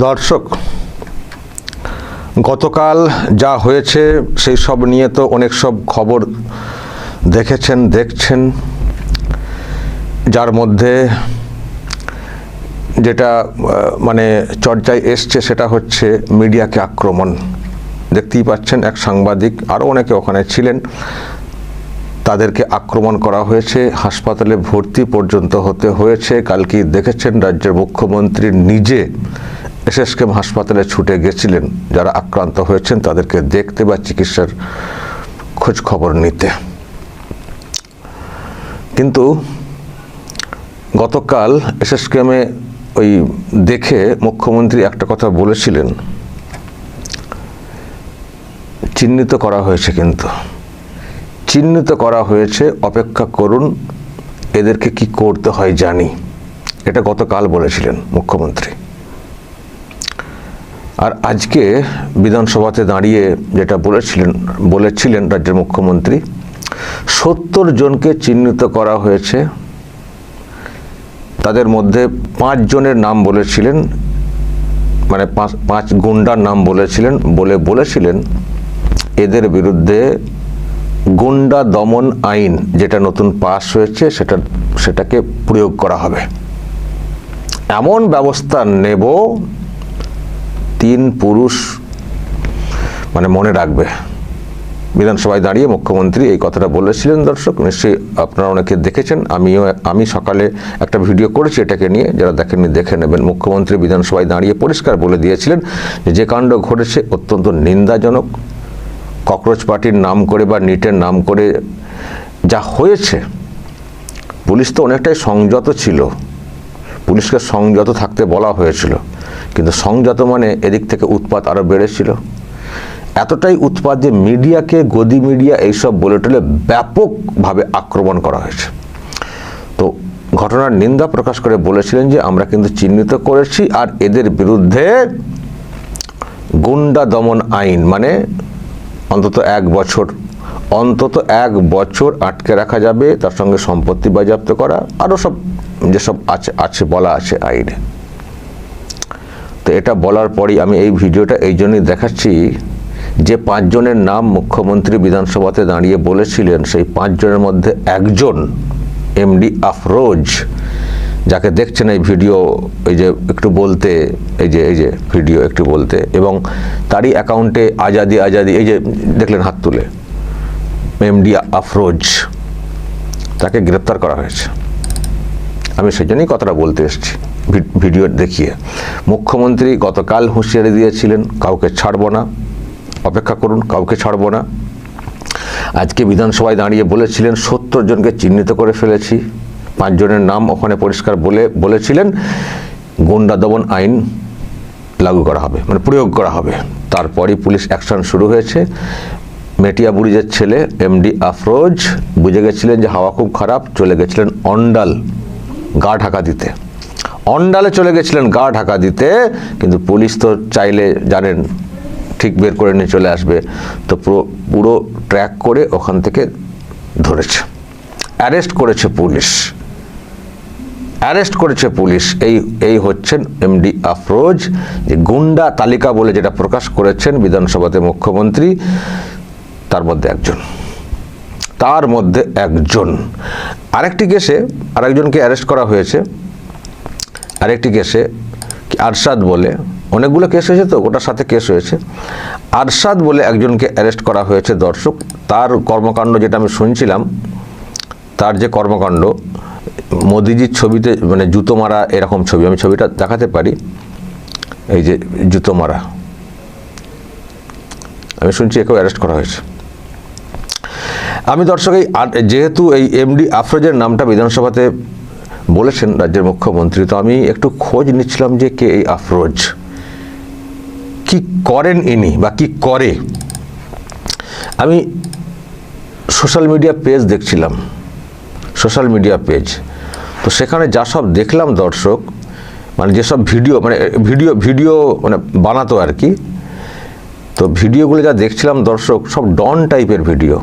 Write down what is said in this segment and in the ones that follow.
দর্শক, গতকাল যা হয়েছে সেই সব নিয়ে তো অনেক সব খবর দেখছেন, যার মধ্যে যেটা মানে চর্চায় এসছে সেটা হচ্ছে মিডিয়াকে আক্রমণ। দেখতেই পাচ্ছেন, এক সাংবাদিক আরও অনেকে ওখানে ছিলেন, তাদেরকে আক্রমণ করা হয়েছে, হাসপাতালে ভর্তি পর্যন্ত হতে হয়েছে। কালকে দেখেছেন রাজ্যের মুখ্যমন্ত্রী নিজে এসএসকেএম হাসপাতালে ছুটে গেছিলেন যারা আক্রান্ত হয়েছেন তাদেরকে দেখতে বা চিকিৎসার খোঁজ খবর নিতে। কিন্তু গতকাল এসএসকেএমে ওই দেখে মুখ্যমন্ত্রী একটা কথা বলেছিলেন, চিহ্নিত করা হয়েছে, কিন্তু চিহ্নিত করা হয়েছে, অপেক্ষা করুন, এদেরকে কি করতে হয় জানি। এটা গতকাল বলেছিলেন মুখ্যমন্ত্রী। আর আজকে বিধানসভাতে দাঁড়িয়ে যেটা বলেছিলেন রাজ্যের মুখ্যমন্ত্রী, 70 জনকে চিহ্নিত করা হয়েছে। তাদের মধ্যে 5 জনের নাম বলেছিলেন, মানে 5 গুন্ডার নাম বলেছিলেন এদের বিরুদ্ধে গুন্ডা দমন আইন যেটা নতুন পাস হয়েছে সেটাকে প্রয়োগ করা হবে, এমন ব্যবস্থা নেব 3 পুরুষ মানে মনে রাখবে। বিধানসভায় দাঁড়িয়ে মুখ্যমন্ত্রী এই কথাটা বলেছিলেন। দর্শক, নিশ্চয়ই আপনারা অনেকে দেখেছেন, আমি সকালে একটা ভিডিও করেছি এটাকে নিয়ে, যারা দেখেননি দেখে নেবেন। মুখ্যমন্ত্রী বিধানসভায় দাঁড়িয়ে পরিষ্কার বলে দিয়েছিলেন যে কাণ্ড ঘটেছে অত্যন্ত নিন্দাজনক। ককরোচ পার্টির নাম করে বা নিটের নাম করে যা হয়েছে, পুলিশ তো অনেকটাই সংযত ছিল, পুলিশকে সংযত থাকতে বলা হয়েছিল, কিন্তু সংযত মানে এদিক থেকে উৎপাত আরও বেড়েছিল। এতটাই উৎপাত যে মিডিয়াকে, গদি মিডিয়া এইসব বলে টলে ব্যাপকভাবে আক্রমণ করা হয়েছে। তো ঘটনার নিন্দা প্রকাশ করে বলেছিলেন যে আমরা কিন্তু চিহ্নিত করেছি, আর এদের বিরুদ্ধে গুন্ডা দমন আইন মানে অন্তত 1 বছর আটকে রাখা যাবে, তার সঙ্গে সম্পত্তি বাজেয়াপ্ত করা, আরও সব যেসব আছে বলা আছে আইনে। তো এটা বলার পরই আমি এই ভিডিওটা এই জন্যই দেখাচ্ছি যে 5 জনের নাম মুখ্যমন্ত্রী বিধানসভাতে দাঁড়িয়ে বলেছিলেন, সেই 5 জনের মধ্যে একজন এমডি আফরোজ, যাকে দেখছেন এই ভিডিও, এই যে একটু বলতে, এই যে ভিডিও একটু বলতে, এবং তারই অ্যাকাউন্টে আজাদি এই যে দেখলেন হাত তুলে, এমডি আফরোজ, তাকে গ্রেপ্তার করা হয়েছে। আমি সেই জন্যই কথাটা বলতে এসেছি ভিডিও দেখিয়ে। মুখ্যমন্ত্রী গতকাল হুঁশিয়ারি দিয়েছিলেন, কাউকে ছাড়বো না, অপেক্ষা করুন, কাউকে ছাড়বো না। আজকে বিধানসভায় দাঁড়িয়ে বলেছিলেন 70 জনকে চিহ্নিত করে ফেলেছি, 5 জনের নাম ওখানে পরিষ্কার বলেছিলেন গুন্ডা দমন আইন লাগু করা হবে, মানে প্রয়োগ করা হবে। তারপরই পুলিশ অ্যাকশন শুরু হয়েছে। মেটিয়া বুড়িজের ছেলে এমডি আফরোজ বুঝে গেছিলেন যে হাওয়া খুব খারাপ, চলে গেছিলেন অন্ডাল গা ঢাকা দিতে, অন্ডালে চলে গেছিলেন গা ঢাকা দিতে, কিন্তু পুলিশ তো চাইলে জানেন ঠিক বের করে নিয়ে চলে আসবে। তো পুরো ট্র্যাক করে ওখান থেকে ধরেছে, অ্যারেস্ট করেছে পুলিশ। এই হচ্ছেন এমডি আফরোজ, যে গুন্ডা তালিকা বলে যেটা প্রকাশ করেছেন বিধানসভাতে মুখ্যমন্ত্রী, তার মধ্যে একজন। আরেকটি কেসে আরেকজনকে অ্যারেস্ট করা হয়েছে, আরেকটি কেসে আরশাদ বলে, অনেকগুলো কেস হয়েছে তো, ওটার সাথে কেস হয়েছে, আরশাদ বলে একজনকে অ্যারেস্ট করা হয়েছে। দর্শক, তার কর্মকাণ্ড যেটা আমি শুনছিলাম, তার যে কর্মকাণ্ড, মোদিজির ছবিতে মানে জুতো মারা এরকম ছবি, আমি ছবিটা দেখাতে পারি, এই যে জুতো মারা, আমি শুনছি একেও অ্যারেস্ট করা হয়েছে। আমি দর্শক, যেহেতু এই এমডি আফরোজের নামটা বিধানসভাতে বলেছেন রাজ্যের মুখ্যমন্ত্রী, তো আমি একটু খোঁজ নিচ্ছিলাম যে কে এই আফরোজ, কি করেন ইনি বা কি করে। আমি সোশ্যাল মিডিয়া পেজ দেখছিলাম, তো সেখানে যা সব দেখলাম দর্শক, মানে যেসব ভিডিও মানে বানাতো আর কি, তো ভিডিওগুলো যা দেখছিলাম দর্শক, সব ডন টাইপের ভিডিও,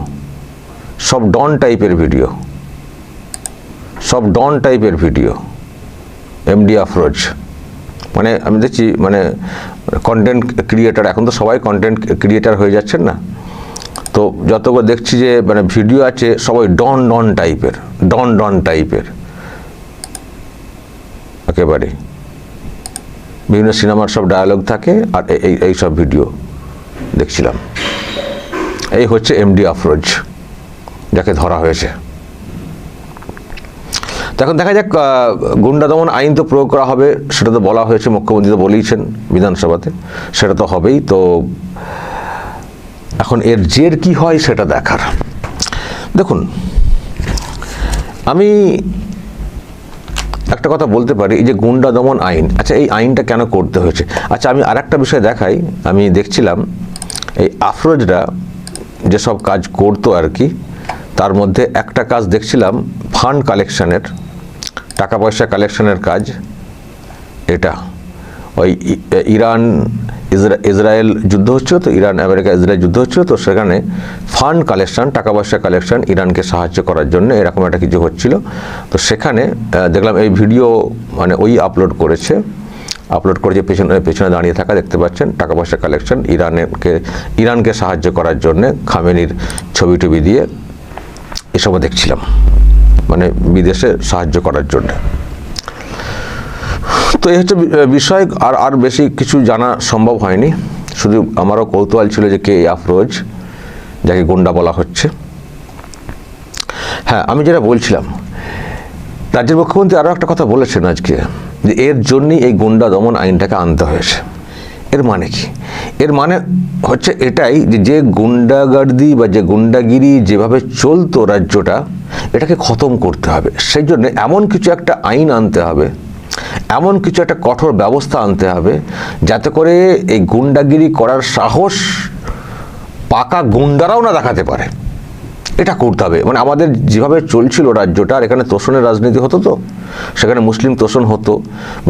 এমডি আফরোজ মানে আমি দেখছি মানে কন্টেন্ট ক্রিয়েটার, এখন তো সবাই কন্টেন্ট ক্রিয়েটার হয়ে যাচ্ছেন না, তো যতগুলো দেখছি যে মানে ভিডিও আছে সবাই ডন টাইপের একেবারে বিভিন্ন সিনেমার সব ডায়ালগ থাকে, আর এই সব ভিডিও দেখছিলাম। এই হচ্ছে এমডি আফরোজ, যাকে ধরা হয়েছে। এখন দেখা যাক, গুন্ডা দমন আইন তো প্রয়োগ করা হবে, সেটা তো বলা হয়েছে, মুখ্যমন্ত্রী তো বলেইছেন বিধানসভাতে, সেটা তো হবেই। তো এখন এর জের কি হয় সেটা দেখার। দেখুন, আমি একটা কথা বলতে পারি, এই যে গুন্ডা দমন আইন, আচ্ছা এই আইনটা কেন করতে হয়েছে? আচ্ছা আমি আর একটা বিষয় দেখাই। আমি দেখছিলাম এই আফরোজরা যেসব কাজ করতো আর কি, তার মধ্যে একটা কাজ দেখছিলাম ফান্ড কালেকশনের, টাকা পয়সা কালেকশনের কাজ। এটা ওই ইরান ইসরায়েল যুদ্ধ হচ্ছিল, তো ইরান আমেরিকা ইসরায়েল যুদ্ধ হচ্ছিল, তো সেখানে ফান্ড কালেকশন, টাকা পয়সা কালেকশন ইরানকে সাহায্য করার জন্য এরকম একটা কিছু হচ্ছিল। তো সেখানে দেখলাম এই ভিডিও মানে ওই আপলোড করেছে পেছনে দাঁড়িয়ে থাকা দেখতে পাচ্ছেন, টাকা পয়সা কালেকশন ইরানকে সাহায্য করার জন্য খামেনির ছবি টবি দিয়ে এসবও দেখছিলাম, মানে বিদেশে সাহায্য করার জন্য। তো এই হচ্ছে বিষয়, আর বেশি কিছু জানা সম্ভব হয়নি। শুধু আমারও কৌতূহল ছিল যে কে আফরোজ, যাকে গুন্ডা বলা হচ্ছে। হ্যাঁ, আমি যেটা বলছিলাম, রাজ্যের মুখ্যমন্ত্রী আরও একটা কথা বলেছেন আজকে, যে এর জন্যই এই গুন্ডা দমন আইনটাকে আনতে হয়েছে। এর মানে কি? এর মানে হচ্ছে এটাই যে গুন্ডাগার্দি বা যে গুন্ডাগিরি যেভাবে চলতো রাজ্যটা, এটাকে খতম করতে হবে। সেই জন্য এমন কিছু একটা আইন আনতে হবে, এমন কিছু একটা কঠোর ব্যবস্থা আনতে হবে, যাতে করে এই গুন্ডাগিরি করার সাহস পাকা গুন্ডারাও না দেখাতে পারে। এটা করতে হবে। মানে আমাদের যেভাবে চলছিল রাজ্যটা, আর এখানে তোষণের রাজনীতি হতো, তো সেখানে মুসলিম তোষণ হতো,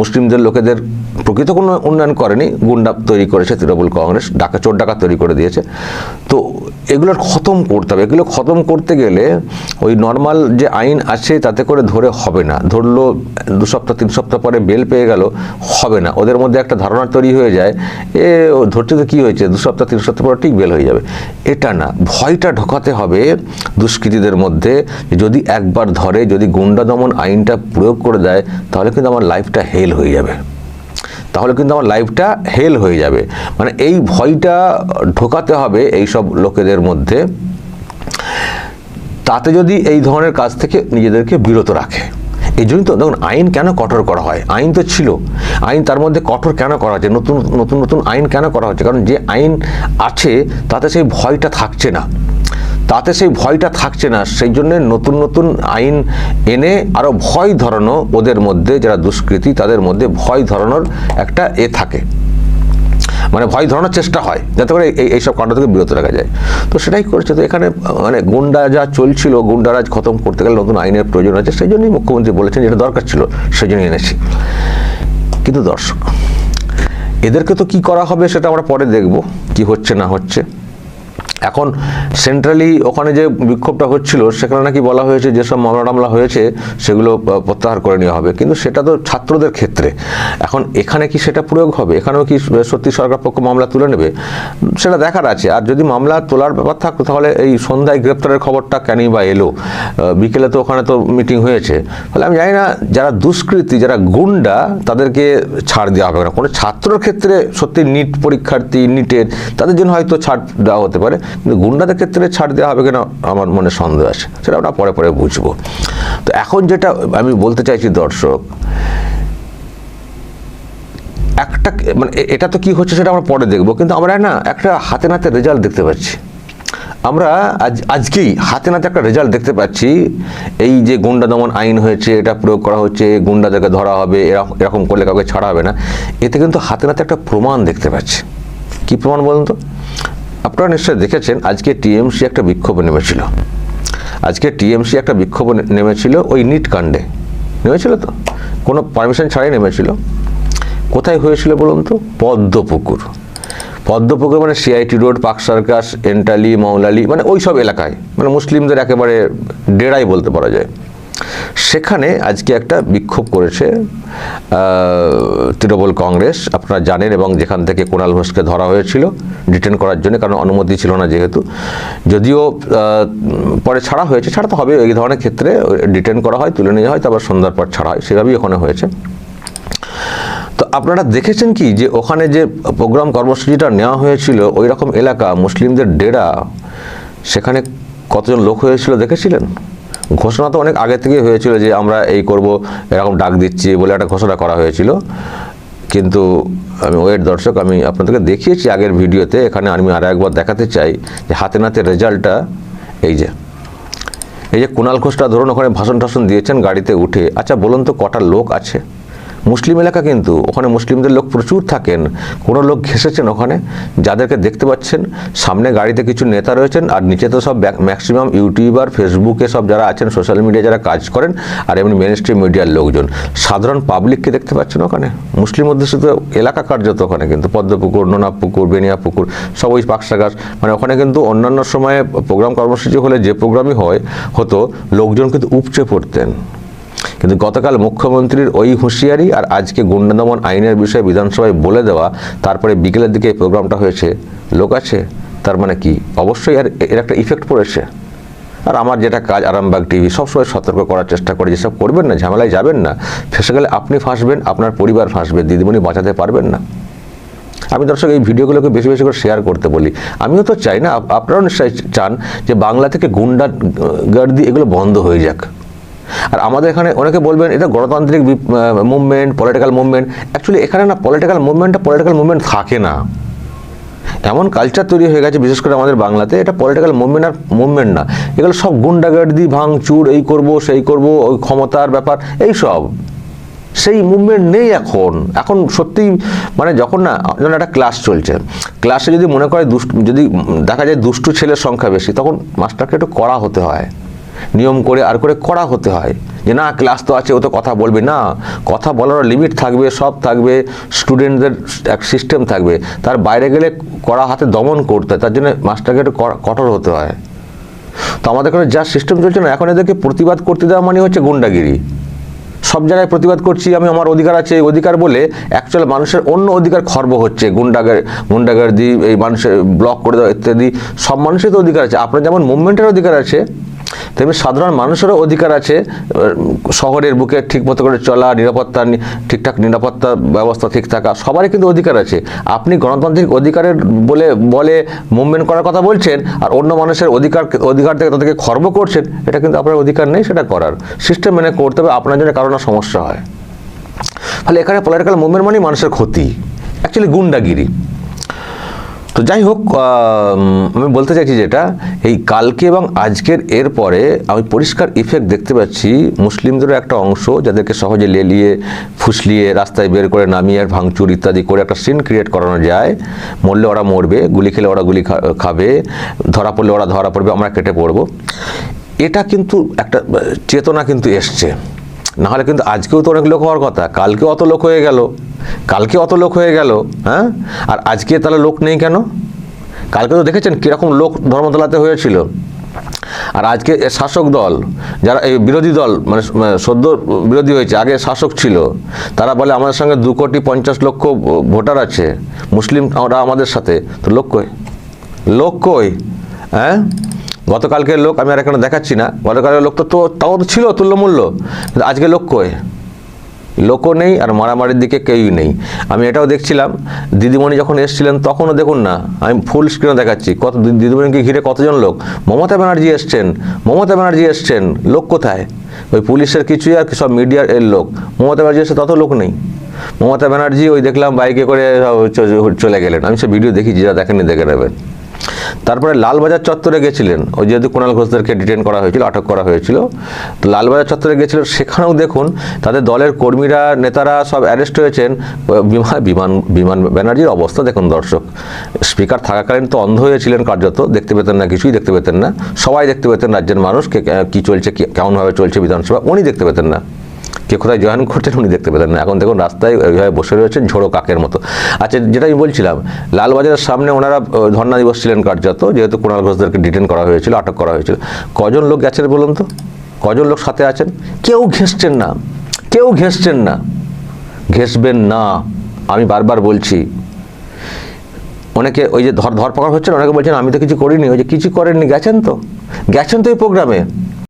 মুসলিমদের লোকেদের প্রকৃত কোনো উন্নয়ন করেনি, গুন্ডা তৈরি করেছে তৃণমূল কংগ্রেস, চোর ডাকাত তৈরি করে দিয়েছে। তো এগুলোর খতম করতে হবে। এগুলো খতম করতে গেলে ওই নর্মাল যে আইন আছে তাতে করে ধরে হবে না। ধরলো 2 সপ্তাহ 3 সপ্তাহ পরে বেল পেয়ে গেল, হবে না। ওদের মধ্যে একটা ধারণা তৈরি হয়ে যায়, ধরতে তো কী হয়েছে, 2 সপ্তাহ 3 সপ্তাহ পরে ঠিক বেল হয়ে যাবে। এটা না, ভয়টা ঢোকাতে হবে দুষ্কৃতীদের মধ্যে। যদি একবার ধরে, যদি গুন্ডা দমন আইনটা প্রয়োগ করে দেয়, তাহলে কিন্তু আমার লাইফটা হেল হয়ে যাবে, মানে এই ভয়টা ঢোকাতে হবে এই সব লোকেদের মধ্যে, তাতে যদি এই ধরনের কাজ থেকে নিজেদেরকে বিরত রাখে। এই জন্যই তো দেখুন, আইন কেন কঠোর করা হয়? আইন তো ছিল, আইন তার মধ্যে কঠোর কেন করা হচ্ছে, নতুন আইন কেন করা হচ্ছে? কারণ যে আইন আছে তাতে সেই ভয়টা থাকছে না, সেই জন্য নতুন আইন এনে আরও ভয় ধরানো, ওদের মধ্যে যারা দুষ্কৃতী তাদের মধ্যে ভয় ধরানোর একটা থাকে, মানে ভয় ধরানোর চেষ্টা হয়, যাতে করে এইসব কাণ্ড থেকে বিরত রাখা যায়। তো সেটাই করেছে। তো এখানে মানে গুন্ডা যা চলছিল, গুন্ডারাজ খতম করতে গেলে নতুন আইনের প্রয়োজন আছে, সেই জন্যই মুখ্যমন্ত্রী বলেছেন যেটা দরকার ছিল, সেই জন্যই এনেছি। কিন্তু দর্শক, এদেরকে তো কি করা হবে সেটা আমরা পরে দেখব, কি হচ্ছে না হচ্ছে। এখন সেন্ট্রালি ওখানে যে বিক্ষোভটা হচ্ছিল, সেখানে নাকি বলা হয়েছে যেসব মামলা হয়েছে সেগুলো প্রত্যাহার করে নেওয়া হবে, কিন্তু সেটা তো ছাত্রদের ক্ষেত্রে। এখন এখানে কি সেটা প্রয়োগ হবে? এখানেও কি সত্যি সরকার পক্ষ মামলা তুলে নেবে? সেটা দেখার আছে। আর যদি মামলা তোলার ব্যাপার থাকতো, তাহলে এই সন্ধ্যায় গ্রেপ্তারের খবরটা কেনই বা এলো? বিকেলে তো ওখানে তো মিটিং হয়েছে। ফলে আমি জানি না, যারা দুষ্কৃতী, যারা গুন্ডা, তাদেরকে ছাড় দেওয়া হবে না। কোনো ছাত্রর ক্ষেত্রে সত্যি নিট পরীক্ষার্থী, নিটের, তাদের জন্য হয়তো ছাড় দেওয়া হতে পারে, কিন্তু গুন্ডাদের ক্ষেত্রে ছাড় দেওয়া হবে কিনা আমার মনে সন্দেহ আছে, সেটা আমরা পরে বুঝবো। তো এখন যেটা আমি বলতে চাইছি দর্শক, একটা মানে এটা তো কি হচ্ছে সেটা আমরা পরে দেখবো, কিন্তু আমরা না একটা হাতে নাতে রেজাল্ট দেখতে পাচ্ছি। আমরা আজকেই হাতে নাতে একটা রেজাল্ট দেখতে পাচ্ছি। এই যে গুন্ডা দমন আইন হয়েছে, এটা প্রয়োগ করা হচ্ছে, গুন্ডাদেরকে ধরা হবে, এরকম করলে কাউকে ছাড়া হবে না, এতে কিন্তু হাতে নাতে একটা প্রমাণ দেখতে পাচ্ছি। কি প্রমাণ বলুন তো? আপনারা নিশ্চয়ই দেখেছেন, আজকে টিএমসি একটা বিক্ষোভে নেমেছিল, ওই নিট কাণ্ডে নেমেছিল, তো কোনো পারমিশন ছাড়াই নেমেছিল। কোথায় হয়েছিল বলুন তো? পদ্মপুকুর মানে CIT road, park circus, Entally, Moulali, মানে ওই সব এলাকায়, মানে মুসলিমদের একেবারে ডেরাই বলতে পারা যায়। সেখানে আজকে একটা বিক্ষোভ করেছে তৃণমূল কংগ্রেস, আপনারা জানেন, এবং যেখান থেকে কুণাল ঘোষকে ধরা হয়েছিল ডিটেন করার জন্য, কারণ অনুমতি ছিল না যেহেতু, যদিও পরে ছাড়া হয়েছে, ছাড়া তো হবে, এই ধরনের ক্ষেত্রে ডিটেন করা হয়, তুলে নিয়ে হয়, তারপর সন্ধ্যার পর ছাড়া হয়, সেভাবেই ওখানে হয়েছে। তো আপনারা দেখেছেন কি যে ওখানে যে প্রোগ্রাম কর্মসূচিটা নেওয়া হয়েছিল, ওই রকম এলাকা, মুসলিমদের ডেরা, সেখানে কতজন লোক হয়েছিল দেখেছিলেন? ঘোষণা তো অনেক আগে থেকে হয়েছিল যে আমরা এই করব, এরকম ডাক দিচ্ছি বলে একটা ঘোষণা করা হয়েছিল। কিন্তু আমি দর্শক, আমি আপনাদেরকে দেখিয়েছি আগের ভিডিওতে, এখানে আমি আর একবার দেখাতে চাই যে হাতে নাতে রেজাল্টটা। এই যে কুণাল ঘোষটা ধরুন ওখানে ভাষণ টাষণ দিয়েছেন গাড়িতে উঠে। আচ্ছা বলুন তো কটা লোক আছে? মুসলিম এলাকা, কিন্তু ওখানে মুসলিমদের লোক প্রচুর থাকেন। কোনো লোক ঘেসেছেন ওখানে? যাদেরকে দেখতে পাচ্ছেন সামনে গাড়িতে কিছু নেতা রয়েছেন, আর নিচে তো সব ম্যাক্সিমাম ইউটিউবার, ফেসবুকে সব যারা আছেন, সোশ্যাল মিডিয়া যারা কাজ করেন, আর এমনি মেন স্ট্রিম মিডিয়ার লোকজন, সাধারণ পাবলিককে দেখতে পাচ্ছেন ওখানে। মুসলিম অধ্যুষিত এলাকা কার্যত ওখানে, কিন্তু পদ্মপুকুর, নোনাপুকুর, বেনিয়াপুকুর, সব ওই পাকসা গাছ, মানে ওখানে কিন্তু অন্যান্য সময়ে প্রোগ্রাম কর্মসূচি হলে যে প্রোগ্রামই হতো, লোকজন কিন্তু উপচে পড়তেন। কিন্তু গতকাল মুখ্যমন্ত্রীর ওই হুঁশিয়ারি আর আজকে গুন্ডা দমন আইনের বিষয়ে বিধানসভায় বলে দেওয়া, তারপরে বিকেলের দিকে এই প্রোগ্রামটা হয়েছে, লোক আছে, তার মানে কি অবশ্যই এর একটা ইফেক্ট পড়েছে। আর আমার যেটা কাজ আরামবাগ টিভি, সবসময় সতর্ক করার চেষ্টা করে যেসব করবেন না, ঝামেলায় যাবেন না, ফেসে গেলে আপনি ফাঁসবেন, আপনার পরিবার ফাঁসবে, দিদিমণি বাঁচাতে পারবেন না। আমি দর্শক এই ভিডিওগুলোকে বেশি বেশি করে শেয়ার করতে বলি। আমিও তো চাই না, আপনারাও নিশ্চয়ই চান যে বাংলা থেকে গুন্ডাগার্দি এগুলো বন্ধ হয়ে যাক। আর আমাদের এখানে অনেকে বলবেন এটা গণতান্ত্রিক মুভমেন্ট, পলিটিক্যাল মুভমেন্ট। অ্যাকচুয়ালি এখানে না পলিটিক্যাল মুভমেন্ট থাকে না, এমন কালচার তৈরি হয়ে গেছে বিশেষ করে আমাদের বাংলাতে। এটা পলিটিক্যাল মুভমেন্ট না, এগুলো সব গুন্ডাগার্দি, ভাঙচুর, এই করব সেই করব, ওই ক্ষমতার ব্যাপার, এই সব। সেই মুভমেন্ট নেই এখন সত্যিই, মানে যখন একটা ক্লাস চলছে, ক্লাসে যদি মনে করে যদি দেখা যায় দুষ্টু ছেলের সংখ্যা বেশি, তখন মাস্টারকে একটু কড়া হতে হয়, নিয়ম করে আর করে কড়া হতে হয়, যে না ক্লাস তো আছে, ও তো কথা বলবে না। কথা বলার লিমিট থাকবে, সব থাকবে, স্টুডেন্টদের এক সিস্টেম থাকবে, তার বাইরে গেলে কড়া হাতে দমন করতে হয়, তার জন্য মাস্টারকে একটু কঠোর হতে হয়। তো আমাদের এখানে যা সিস্টেম চলছে না, এখন এদেরকে প্রতিবাদ করতে দেওয়া মানে হচ্ছে গুন্ডাগিরি। সব জায়গায় প্রতিবাদ করছি আমি, আমার অধিকার আছে, এই অধিকার বলে অ্যাকচুয়াল মানুষের অন্য অধিকার খর্ব হচ্ছে। গুন্ডাগার্দি, এই মানুষের ব্লক করে দেওয়া ইত্যাদি, সব মানুষের তো অধিকার আছে। আপনার যেমন মুভমেন্টের অধিকার আছে, তেমনি সাধারণ মানুষেরও অধিকার আছে শহরের বুকে ঠিক মতো করে চলা, ঠিকঠাক নিরাপত্তা ব্যবস্থা ঠিক থাকা, সবারই কিন্তু অধিকার আছে। আপনি গণতান্ত্রিক অধিকারের বলে মুভমেন্ট করার কথা বলছেন, আর অন্য মানুষের অধিকার থেকে তাদেরকে খর্ব করছেন, এটা কিন্তু আপনার অধিকার নেই সেটা করার। সিস্টেম মেনে করতে হবে, আপনার জন্য কারো না সমস্যা হয়। তাহলে এখানে পলিটিক্যাল মুভমেন্ট মানেই মানুষের ক্ষতি, অ্যাকচুয়ালি গুন্ডাগিরি। তো যাই হোক, আমি বলতে চাইছি যেটা, এই কালকে এবং আজকের এর পরে আমি পরিষ্কার ইফেক্ট দেখতে পাচ্ছি মুসলিমদেরও একটা অংশ, যাদেরকে সহজে লেলিয়ে ফুসলিয়ে রাস্তায় বের করে নামিয়ে আর ভাঙচুর ইত্যাদি করে একটা সিন ক্রিয়েট করানো যায়। মরলে ওরা মরবে, গুলি খেলে ওরা গুলি খাবে, ধরা পড়লে ওরা ধরা পড়বে, আমরা কেটে পড়বো। এটা কিন্তু একটা চেতনা কিন্তু এসছে, নাহলে কিন্তু আজকেও তো অনেক লোক হওয়ার কথা, কালকেও অত লোক হয়ে গেল, হ্যাঁ? আর আজকে তাহলে লোক নেই কেন? কালকে তো দেখেছেন কীরকম লোক ধর্মতলাতে হয়েছিল। আর আজকে শাসক দল, যারা এই বিরোধী দল, মানে সদ্য বিরোধী হয়েছে, আগে শাসক ছিল, তারা বলে আমাদের সঙ্গে 2,50,00,000 ভোটার আছে মুসলিম, ওরা আমাদের সাথে। তো লোক কই? হ্যাঁ, গতকালকের লোক আমি আর এখানে দেখাচ্ছি না, গতকালের লোক তো তাও তো ছিল তুল্যমূল্য, কিন্তু আজকে লোকও নেই, আর মারামারির দিকে কেউই নেই। আমি এটাও দেখছিলাম, দিদিমণি যখন এসেছিলেন তখনও দেখুন না, আমি ফুল স্ক্রিনে দেখাচ্ছি, কত দিদিমণিকে ঘিরে কতজন লোক। মমতা ব্যানার্জি এসছেন, লোক কোথায়? ওই পুলিশের কিছুই আর সব মিডিয়ার লোক। মমতা ব্যানার্জি এসে তত লোক নেই। মমতা ব্যানার্জি ওই দেখলাম বাইকে করে চলে গেলেন, আমি সে ভিডিও দেখি, যারা দেখেননি দেখে নেবেন। তারপরে লালবাজার চত্বরে গেছিলেন, ওই যেহেতু কুণাল ঘোষদেরকে ডিটেন করা হয়েছিল, আটক করা হয়েছিল, তো লালবাজার চত্বরে গেছিলেন, সেখানেও দেখুন তাদের দলের কর্মীরা, নেতারা সব অ্যারেস্ট হয়েছেন। বিমান ব্যানার্জির অবস্থা দেখুন দর্শক, স্পিকার থাকাকালীন তো অন্ধ হয়েছিলেন কার্যত, দেখতে পেতেন না, কিছুই দেখতে পেতেন না। সবাই দেখতে পেতেন রাজ্যের মানুষ কী চলছে, কেমনভাবে চলছে বিধানসভা, উনি দেখতে পেতেন না। কে কোথায় জয়েন করছেন উনি দেখতে পেতেন না। এখন দেখুন রাস্তায় ওইভাবে বসে রয়েছেন ঝোড়ো কাকের মতো। আচ্ছা, যেটা আমি বলছিলাম, লালবাজারের সামনে ওনারা ধর্ণা দিবস ছিলেন কার্যত, যেহেতু কুণাল ঘোষদেরকে ডিটেন করা হয়েছিল, আটক করা হয়েছিল। কজন লোক গেছেন বলুন তো? কজন লোক সাথে আছেন? কেউ ঘেঁষছেন না, কেউ ঘেঁষছেন না, ঘেঁষবেন না। আমি বারবার বলছি, অনেকে ওই যে ধরপকড় হচ্ছেন, অনেকে বলছেন আমি তো কিছু করিনি। ওই যে কিছু করেননি, গেছেন তো এই প্রোগ্রামে,